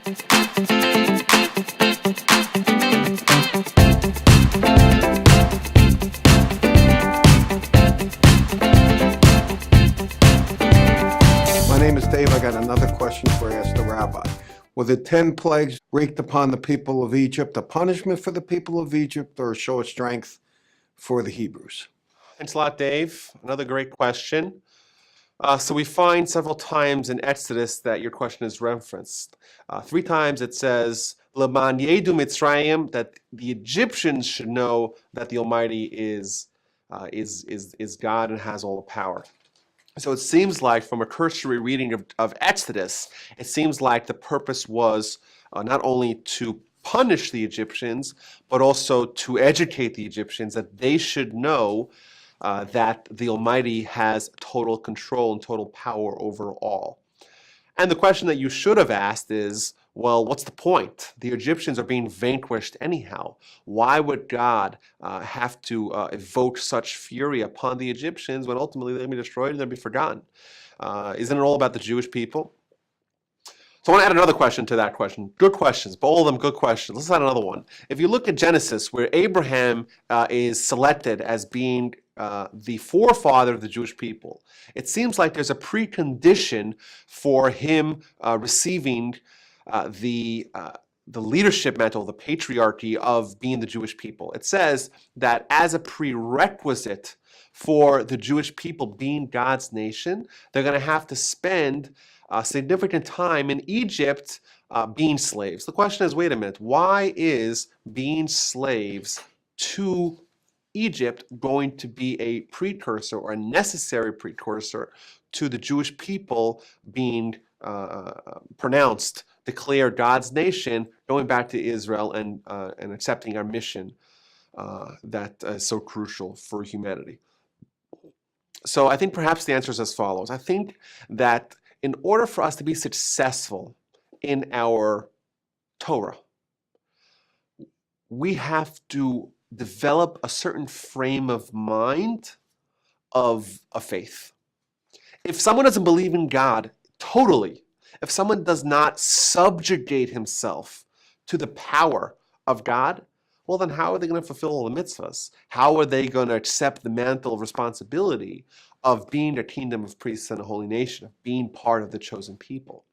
My name is Dave. I got another question for you, ask the Rabbi. Were the 10 plagues wreaked upon the people of Egypt a punishment for the people of Egypt or a show of strength for the Hebrews? Thanks a lot, Dave. Another great question. So we find several times in Exodus that your question is referenced. 3 times it says, Leman Yedu Mitzrayim, that the Egyptians should know that the Almighty is God and has all the power. So it seems like, from a cursory reading of Exodus, it seems like the purpose was not only to punish the Egyptians, but also to educate the Egyptians that they should know that the Almighty has total control and total power over all. And the question that you should have asked is, well, what's the point? The Egyptians are being vanquished anyhow. Why would God have to evoke such fury upon the Egyptians when ultimately they'll be destroyed and they'll be forgotten? Isn't it all about the Jewish people? So I want to add another question to that question. Good questions, but all of them good questions. Let's add another one. If you look at Genesis, where Abraham is selected as being the forefather of the Jewish people, it seems like there's a precondition for him receiving the leadership mantle, the patriarchy of being the Jewish people. It says that as a prerequisite for the Jewish people being God's nation, they're going to have to spend significant time in Egypt being slaves. The question is, wait a minute, why is being slaves to Egypt going to be a precursor or a necessary precursor to the Jewish people being pronounced, declared God's nation, going back to Israel and accepting our mission that is so crucial for humanity? So I think perhaps the answer is as follows. I think that in order for us to be successful in our Torah, we have to develop a certain frame of mind of a faith. If someone doesn't believe in God totally, if someone does not subjugate himself to the power of God, well, then how are they going to fulfill all the mitzvahs? How are they going to accept the mantle of responsibility of being a kingdom of priests and a holy nation, of being part of the chosen people?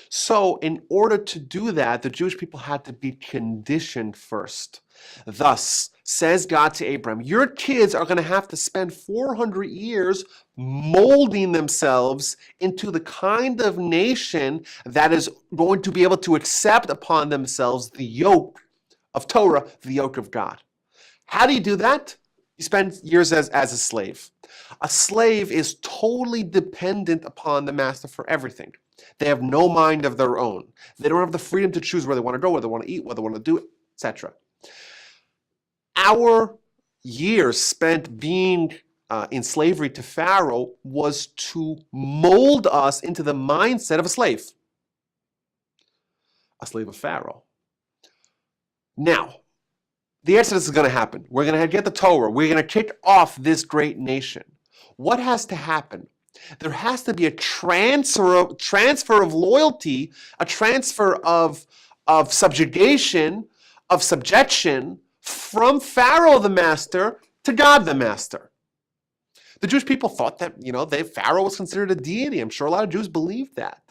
So in order to do that, the Jewish people had to be conditioned first. Thus, says God to Abraham, your kids are going to have to spend 400 years molding themselves into the kind of nation that is going to be able to accept upon themselves the yoke of Torah, the yoke of God. How do you do that? You spend years as a slave. A slave is totally dependent upon the master for everything. They have no mind of their own. They don't have the freedom to choose where they want to go, where they want to eat, what they want to do, etc. Our years spent being in slavery to Pharaoh was to mold us into the mindset of a slave of Pharaoh. Now, the Exodus is going to happen. We're going to get the Torah. We're going to kick off this great nation. What has to happen? There has to be a transfer of loyalty, a transfer of subjugation, of subjection from Pharaoh the master to God the master. The Jewish people thought that, Pharaoh was considered a deity. I'm sure a lot of Jews believed that.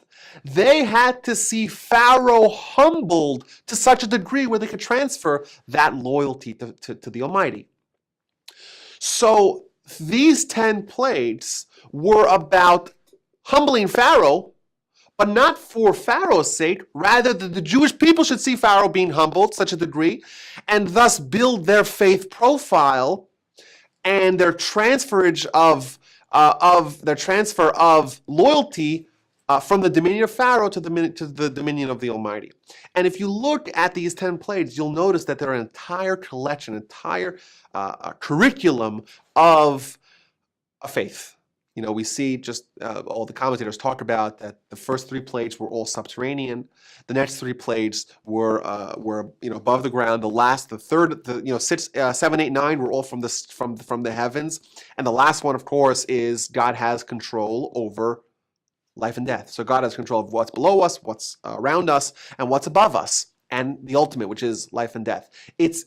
They had to see Pharaoh humbled to such a degree where they could transfer that loyalty to the Almighty. So these 10 plagues were about humbling Pharaoh, but not for Pharaoh's sake. Rather, that the Jewish people should see Pharaoh being humbled to such a degree and thus build their faith profile and their transfer of loyalty from the dominion of Pharaoh to the dominion of the Almighty. And if you look at these 10 plagues, you'll notice that there are an entire collection, entire curriculum of a faith. We see just all the commentators talk about that the first 3 plagues were all subterranean. The next 3 plagues were above the ground. The third, 6, 7, 8, 9 were all from the heavens. And the last one, of course, is God has control over life and death. So God has control of what's below us, what's around us, and what's above us, and the ultimate, which is life and death. It's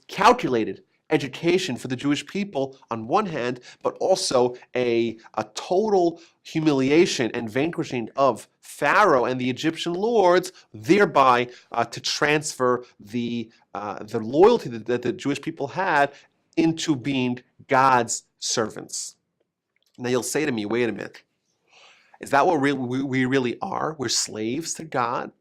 calculated education for the Jewish people on one hand, but also a total humiliation and vanquishing of Pharaoh and the Egyptian lords, thereby to transfer the loyalty that the Jewish people had into being God's servants. Now you'll say to me, wait a minute, is that what we really are? We're slaves to God?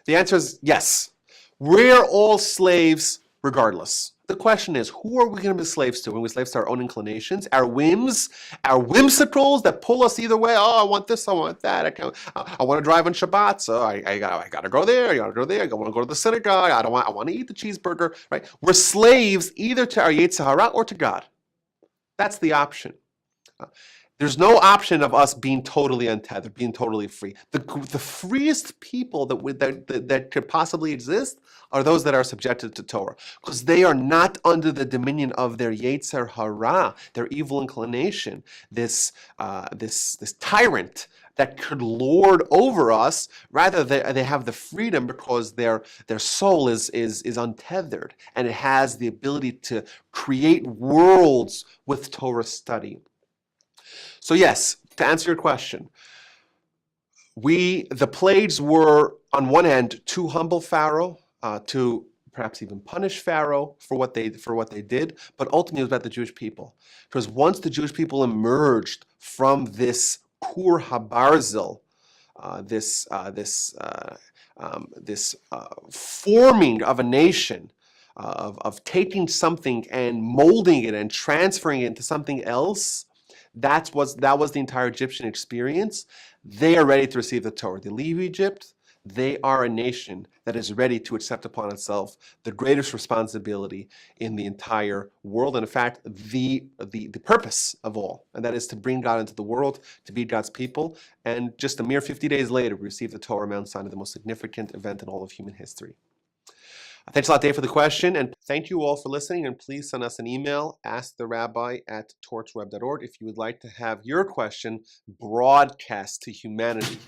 The answer is yes. We're all slaves regardless. The question is, who are we going to be slaves to? When we're slaves to our own inclinations, our whims, our whimsicals that pull us either way. Oh, I want this, I want that. I want to drive on Shabbat, so I got to go there. I got to go there. I want to go to the synagogue. I want to eat the cheeseburger. Right? We're slaves either to our Yetzer Hara or to God. That's the option. There's no option of us being totally untethered, being totally free. The freest people that could possibly exist are those that are subjected to Torah, because they are not under the dominion of their Yetzer Hara, their evil inclination, this tyrant that could lord over us. Rather, they have the freedom because their soul is untethered, and it has the ability to create worlds with Torah study. So yes, to answer your question, the plagues were on one hand to humble Pharaoh, to perhaps even punish Pharaoh for what they did, but ultimately it was about the Jewish people. Because once the Jewish people emerged from this Kur Habarzel, this forming of a nation, of taking something and molding it and transferring it into something else, that was the entire Egyptian experience. They are ready to receive the Torah. They leave Egypt. They are a nation that is ready to accept upon itself the greatest responsibility in the entire world, and in fact, the purpose of all, and that is to bring God into the world, to be God's people. And just a mere 50 days later, we received the Torah Mount Sinai, the most significant event in all of human history. Thanks a lot, Dave, for the question, and thank you all for listening, and please send us an email, asktherabbi@torchweb.org, if you would like to have your question broadcast to humanity.